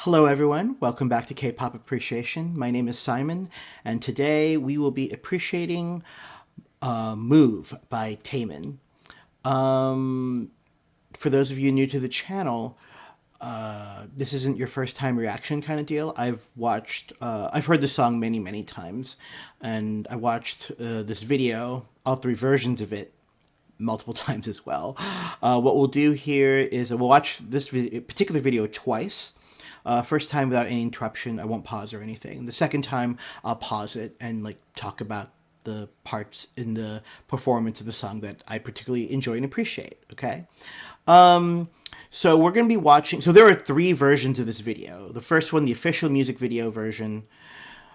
Hello, everyone. Welcome back to K-pop Appreciation. My name is Simon, and today we will be appreciating "Move" by Taemin. For those of you new to the channel, this isn't your first time reaction kind of deal. I've heard the song many, many times, and I watched this video, all three versions of it, multiple times as well. What we'll do here is we'll watch this particular video twice. First time without any interruption, I won't pause or anything. The second time, I'll pause it and talk about the parts in the performance of the song that I particularly enjoy and appreciate. Okay. So we're going to be watching. So there are three versions of this video. The first one, the official music video version,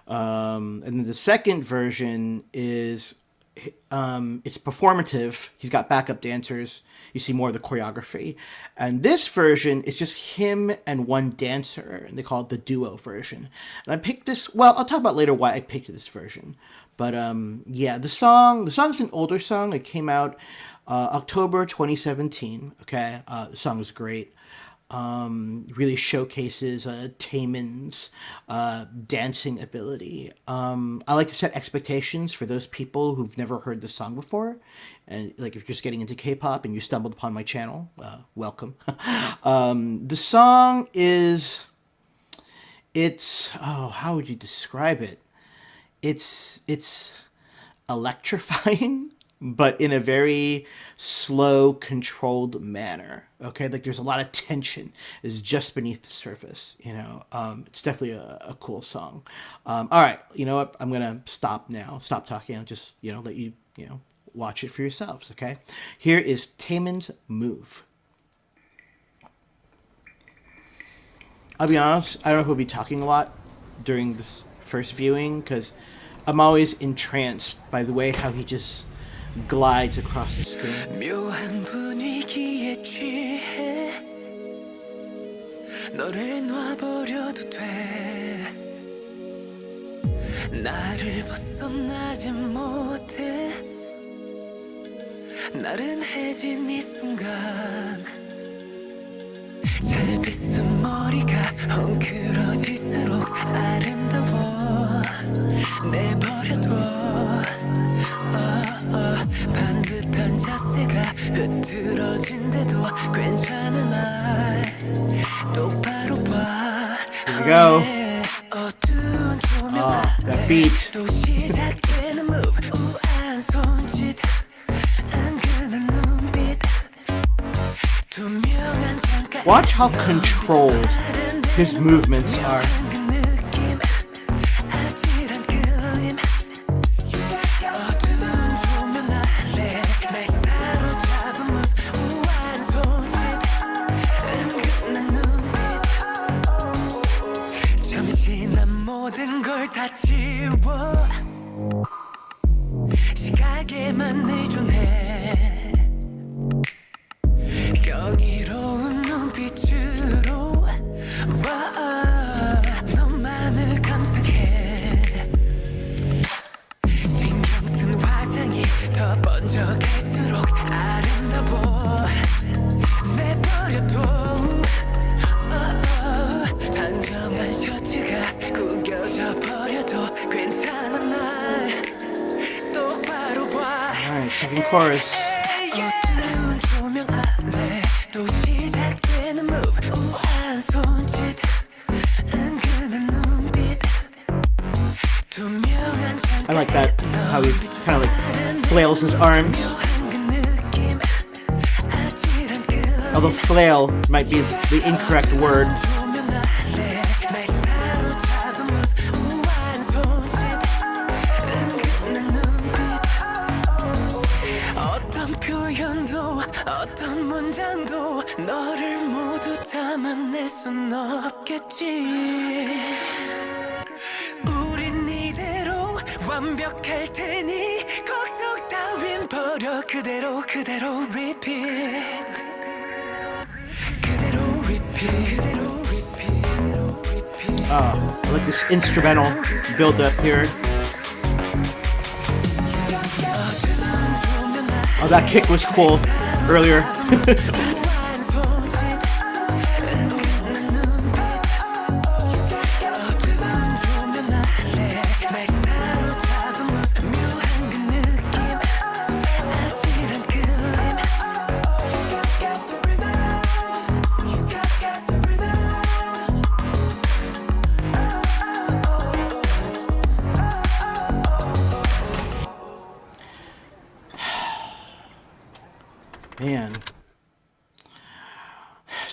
and then the second version is it's performative. He's got backup dancers. You see more of the choreography. And this version is just him and one dancer, and they call it the duo version. And I picked this, well, I'll talk about later why I picked this version. But yeah, the song's an older song. It came out October 2017. Okay, the song is great. Really showcases Taemin's dancing ability. I like to set expectations for those people who've never heard the song before, and if you're just getting into K-pop and you stumbled upon my channel, welcome. The song how would you describe it? It's electrifying, but in a very slow, controlled manner. Okay, there's a lot of tension is just beneath the surface. It's definitely a cool song. All right, you know what? I'm gonna stop now. Stop talking. I'll just let you watch it for yourselves. Okay, here is Taemin's "Move." I'll be honest. I don't know if we'll be talking a lot during this first viewing because I'm always entranced by the way how he just glides across the screen. 묘한 분위기에 취해 너를 놔버려도 돼 나를 벗어나지 못해 나른해진 이 순간 잘 빗은 머리가 헝클어질수록 아름다워 내버려둬 반듯한 자세가 흐트러진데도 괜찮은 날 똑바로 봐. Here we go. That beat. 또 시작되는 move. 우아한 손짓 은근한 눈빛 투명한 잠깐. Watch how controlled his movements are. 시각에만 의존해 경이로운 눈빛으로 너만을 감상해 신경 쓴 화장이 더 번져갈수록 아름다워 내버려둬 단정한 셔츠가 구겨져 버려도 괜찮은 날 똑바로 봐. Alright, second chorus. 어두운 조명 아래 또 시작되는 move. 우아한 손짓 은근한 눈빛 투명한 잠깐. I like that how he kind of flails his arms. Although flail might be the incorrect word. 어떤 문장도 너를 모두 담아낼 순 없겠지 우린 이대로 완벽할 테니 걱정 따윈 버려 그대로 repeat 그대로 repeat I like this instrumental build up here. Oh, that kick was cool earlier.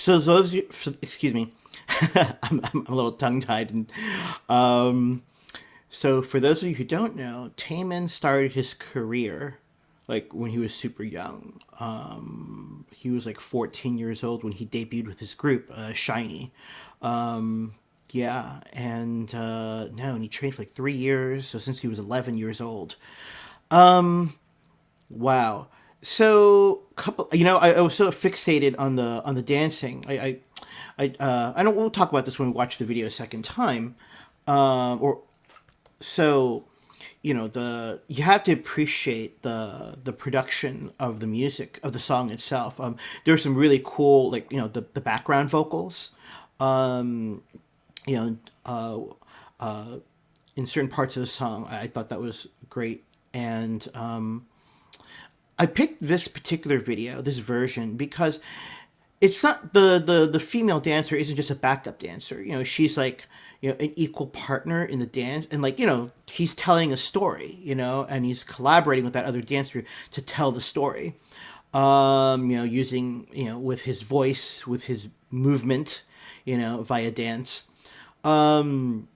So those, excuse me, I'm a little tongue tied. And um, so for those of you who don't know, Taemin started his career like when he was super young. He was like 14 years old when he debuted with his group, Shiny. Um, yeah, and no, and he trained for like 3 years. So since he was 11 years old. Wow. So couple, I was so fixated on the dancing. I don't. We'll talk about this when we watch the video a second time. Or so, the you have to appreciate the production of the music of the song itself. There are some really cool, like the background vocals. Um, you know, uh, in certain parts of the song, I thought that was great, and I picked this particular video, this version, because it's not the female dancer isn't just a backup dancer. She's like an equal partner in the dance, and like he's telling a story, and he's collaborating with that other dancer to tell the story. Using with his voice, with his movement, via dance. Um,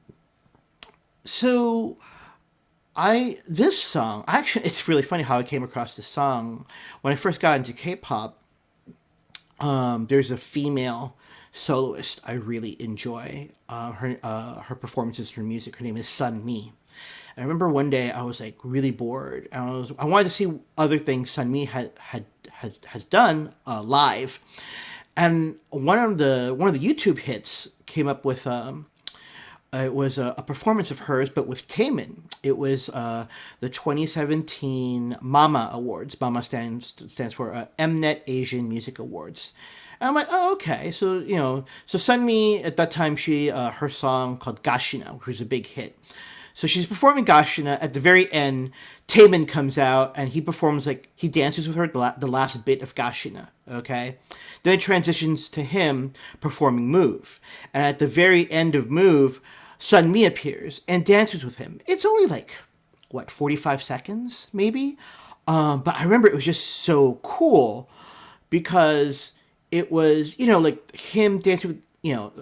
so this song actually, it's really funny how I came across this song when I first got into K-pop. There's a female soloist I really enjoy. Her performances for music. Her name is Sun Mi. And I remember one day I was like really bored, and I wanted to see other things Sun Mi has done live, and one of the YouTube hits came up with it was a performance of hers, but with Taemin. It was the 2017 MAMA Awards. MAMA stands for Mnet Asian Music Awards. And I'm like, oh, okay. So so Sunmi at that time, she her song called Gashina, which was a big hit. So she's performing Gashina. At the very end, Taemin comes out and he performs, like, he dances with her the last bit of Gashina. Okay, then it transitions to him performing Move, and at the very end of Move, Sunmi appears and dances with him. It's only like, what, 45 seconds, maybe? But I remember it was just so cool because it was, like him dancing with,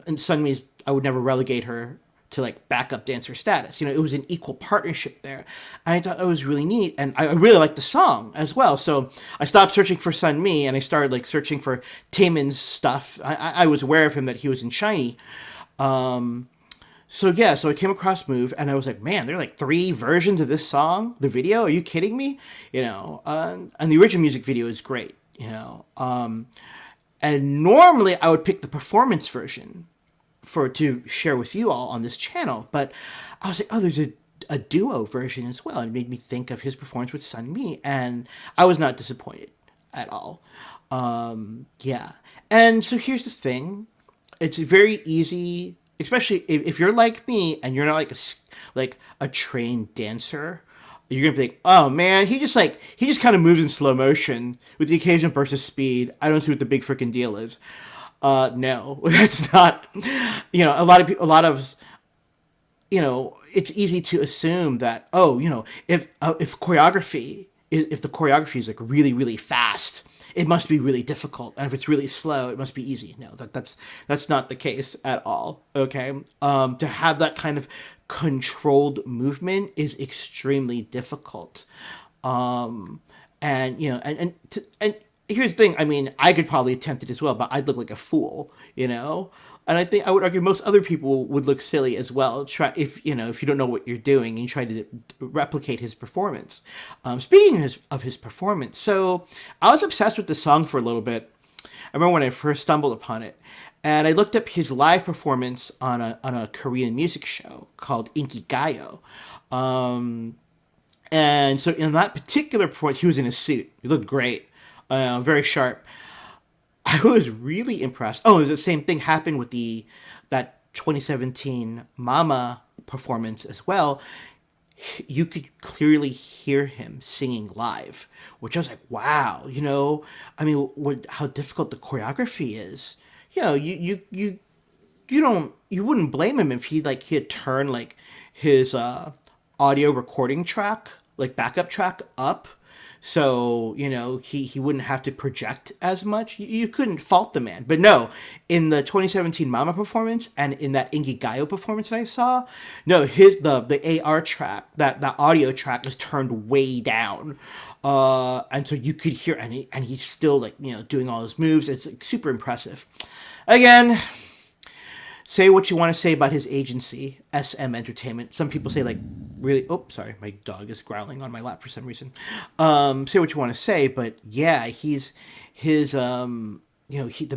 and Sunmi's, I would never relegate her to like backup dancer status. It was an equal partnership there. And I thought it was really neat. And I really liked the song as well. So I stopped searching for Sunmi and I started like searching for Taemin's stuff. I was aware of him that he was in Shiny. So yeah, so I came across Move, and I was like, man, there are like 3 versions of this song. The video, are you kidding me? And the original music video is great. And normally I would pick the performance version to share with you all on this channel, but I was like, oh, there's a duo version as well. It made me think of his performance with Sunmi, and I was not disappointed at all. Yeah, and so here's the thing: it's very easy, especially if you're like me and you're not like a trained dancer. You're gonna be like, oh man, he just kind of moves in slow motion with the occasional burst of speed. I don't see what the big freaking deal is. No, that's not. A lot of us, it's easy to assume that, oh, if choreography, if the choreography is like really really fast, it must be really difficult, and if it's really slow, it must be easy. No, that's not the case at all. Okay, to have that kind of controlled movement is extremely difficult. And and here's the thing. I mean, I could probably attempt it as well, but I'd look like a fool. And I think I would argue most other people would look silly as well. Try if if you don't know what you're doing and you try to replicate his performance. Speaking of his performance, so I was obsessed with the song for a little bit. I remember when I first stumbled upon it, and I looked up his live performance on a Korean music show called Inkigayo. And so in that particular point, he was in a suit. He looked great, very sharp. I was really impressed. Oh, the same thing happened with that 2017 Mama performance as well. You could clearly hear him singing live, which I was like, wow, I mean, how difficult the choreography is. You wouldn't blame him if he had turned like his audio recording track, like backup track, up, so he wouldn't have to project as much. You couldn't fault the man. But no, in the 2017 Mama performance and in that Inkigayo performance that I saw, no, the AR track, that audio track is turned way down, and so you could hear, and he's still like doing all his moves. It's like super impressive. Again, say what you want to say about his agency, SM Entertainment. Some people say, like, really... Oh, sorry, my dog is growling on my lap for some reason. Say what you want to say, but yeah, the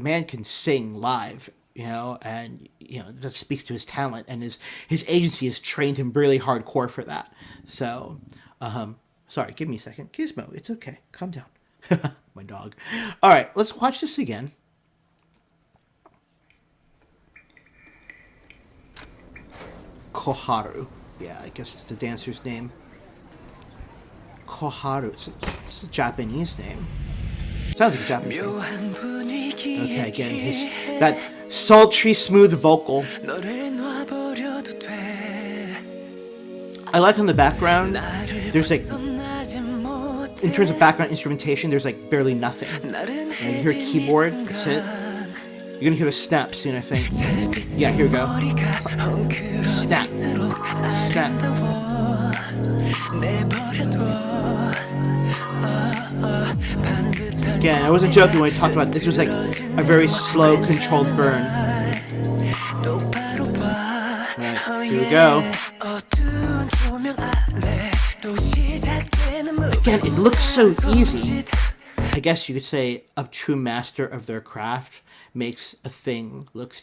man can sing live, and, that speaks to his talent, and his agency has trained him really hardcore for that. So, sorry, give me a second. Gizmo, it's okay. Calm down. My dog. All right, let's watch this again. Koharu. Yeah, I guess it's the dancer's name. Koharu. It's a Japanese name. Sounds like a Japanese name. Okay, again, that sultry, smooth vocal. I like on the background, there's like, in terms of background instrumentation, there's like barely nothing. And you hear a keyboard, that's it. You're gonna hear a snap soon, I think. Yeah, here we go. Snap. Snap. Again, I wasn't joking when I talked about this was like a very slow, controlled burn. Alright, here we go. Again, it looks so easy. I guess you could say a true master of their craft makes a thing look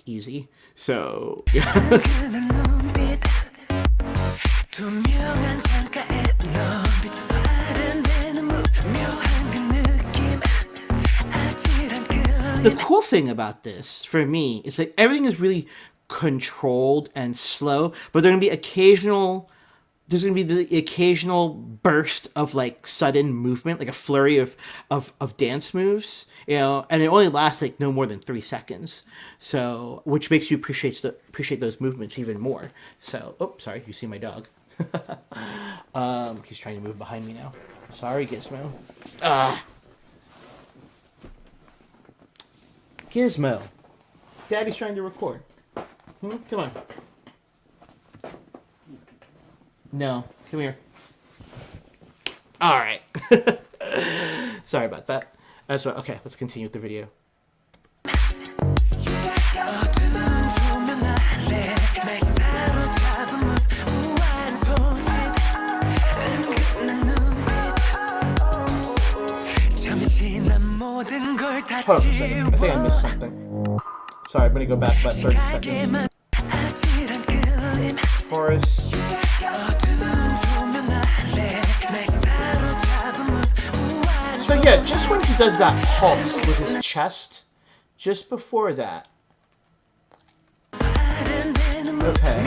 easy. So, yeah. The cool thing about this, for me, is that everything is really controlled and slow, but there's going to be the occasional burst of like sudden movement, like a flurry of dance moves, and it only lasts like no more than 3 seconds. So, which makes you appreciate those movements even more. So, oh, sorry, you see my dog. He's trying to move behind me now. Sorry, Gizmo. Gizmo. Daddy's trying to record. Come on. No, come here. All right. Sorry about that. That's right. Okay, let's continue with the video. Hold on a second. I think I missed something. Sorry, I'm gonna go back about 30 seconds. Chorus. So yeah, just when he does that pulse with his chest, just before that. Okay.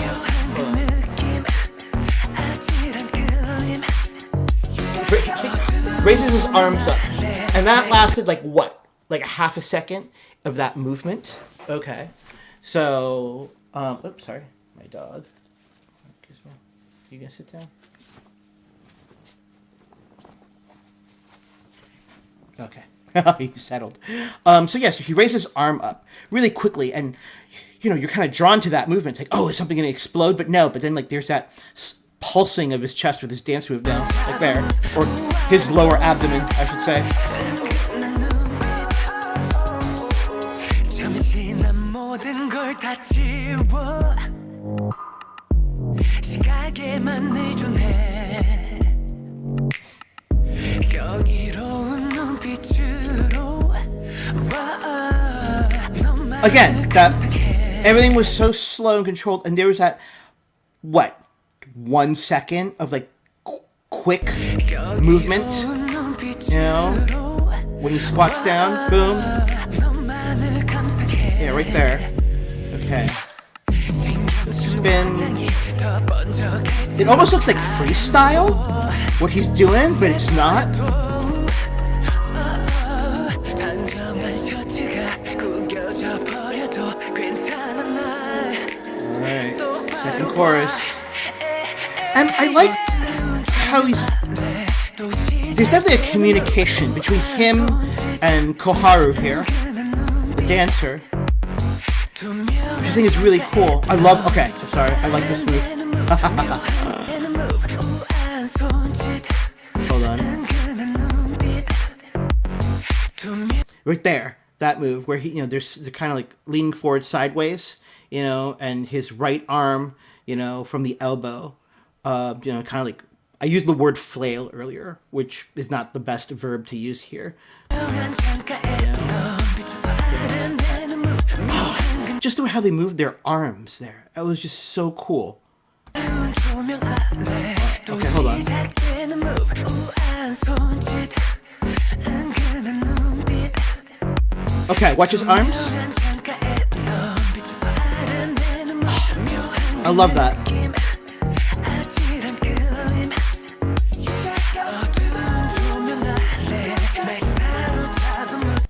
Raises his arms up. And that lasted like what? Like a half a second of that movement. Okay. So, oops, sorry. My dog. You gonna sit down? Okay. He settled. So yeah, so he raises his arm up really quickly, and you're kind of drawn to that movement. It's like, oh, is something gonna explode? But no. But then like there's that pulsing of his chest with his dance move now, like there, or his lower abdomen, I should say. Again, that everything was so slow and controlled, and there was that 1 second of like quick movement, when he squats down, boom, yeah, right there. Okay, the spin. It almost looks like freestyle, what he's doing, but it's not. Alright, second chorus. And I like how he's there's definitely a communication between him and Koharu here, the dancer, which I think is really cool. I love. Okay, sorry, I like this move. Hold on. Right there, that move where he, they're kind of like leaning forward sideways, and his right arm, from the elbow, kind of like, I used the word flail earlier, which is not the best verb to use here. Just the way how they moved their arms there, it was just so cool. Okay, hold on. Okay, watch his arms. I love that.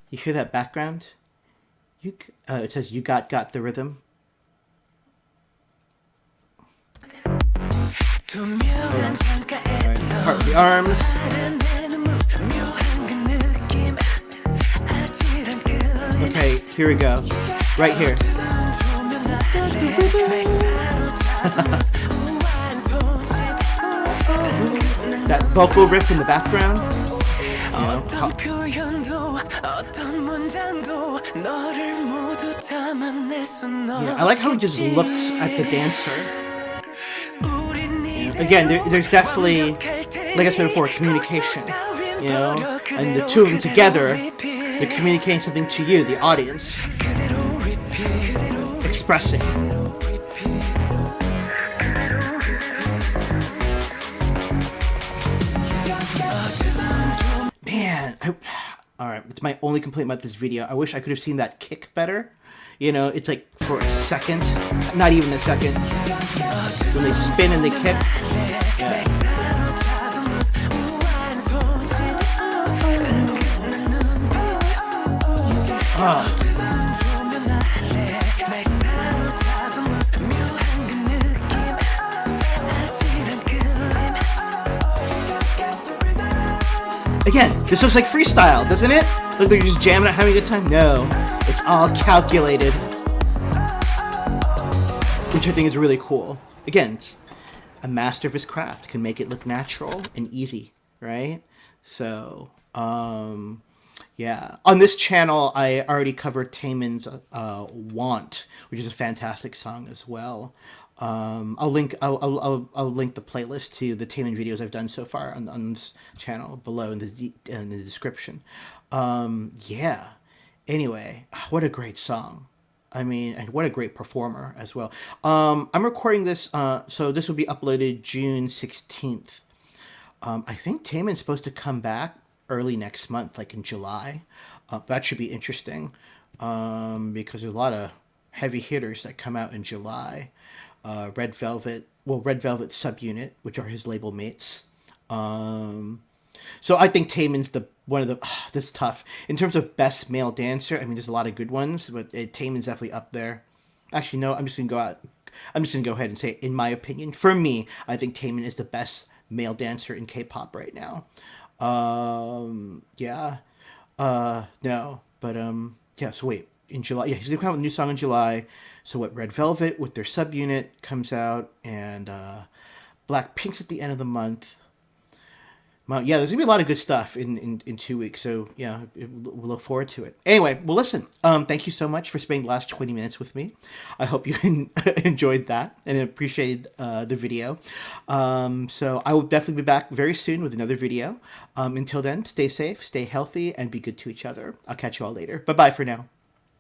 You hear that background? It says you got the rhythm. Alright, part the arms. Okay, here we go. Right here. That vocal riff in the background. Yeah, I like how he just looks at the dancer. Again, there's definitely, like I said before, communication. And the two of them together, they're communicating something to you, the audience. Expressing. Man, alright, it's my only complaint about this video. I wish I could have seen that kick better. It's like for a second, not even a second. When they spin and they kick. Yeah. Oh. Again, this looks like freestyle, doesn't it? Look, they're just jamming out, having a good time. No, it's all calculated, which I think is really cool. Again, a master of his craft can make it look natural and easy, right? So, yeah. On this channel, I already covered Taemin's "Want," which is a fantastic song as well. I'll link the playlist to the Taemin videos I've done so far on this channel below in the description. Yeah. Anyway, what a great song. I mean, and what a great performer as well. I'm recording this, so this will be uploaded June 16th. I think Taemin's supposed to come back early next month, like in July. That should be interesting, because there's a lot of heavy hitters that come out in July. Red Velvet Subunit, which are his label mates. So I think Taemin's this is tough. In terms of best male dancer, I mean, there's a lot of good ones, but Taemin's definitely up there. Actually, no, I'm just going to go ahead and say, in my opinion, for me, I think Taemin is the best male dancer in K-pop right now. Yeah. No, but, yeah, so wait, in July, yeah, he's going to come out with a new song in July. So what, Red Velvet with their subunit comes out, and Blackpink's at the end of the month. Well, yeah, there's going to be a lot of good stuff in 2 weeks, so yeah, we'll look forward to it. Anyway, well, listen, thank you so much for spending the last 20 minutes with me. I hope you enjoyed that and appreciated the video. So I will definitely be back very soon with another video. Until then, stay safe, stay healthy, and be good to each other. I'll catch you all later. Bye-bye for now.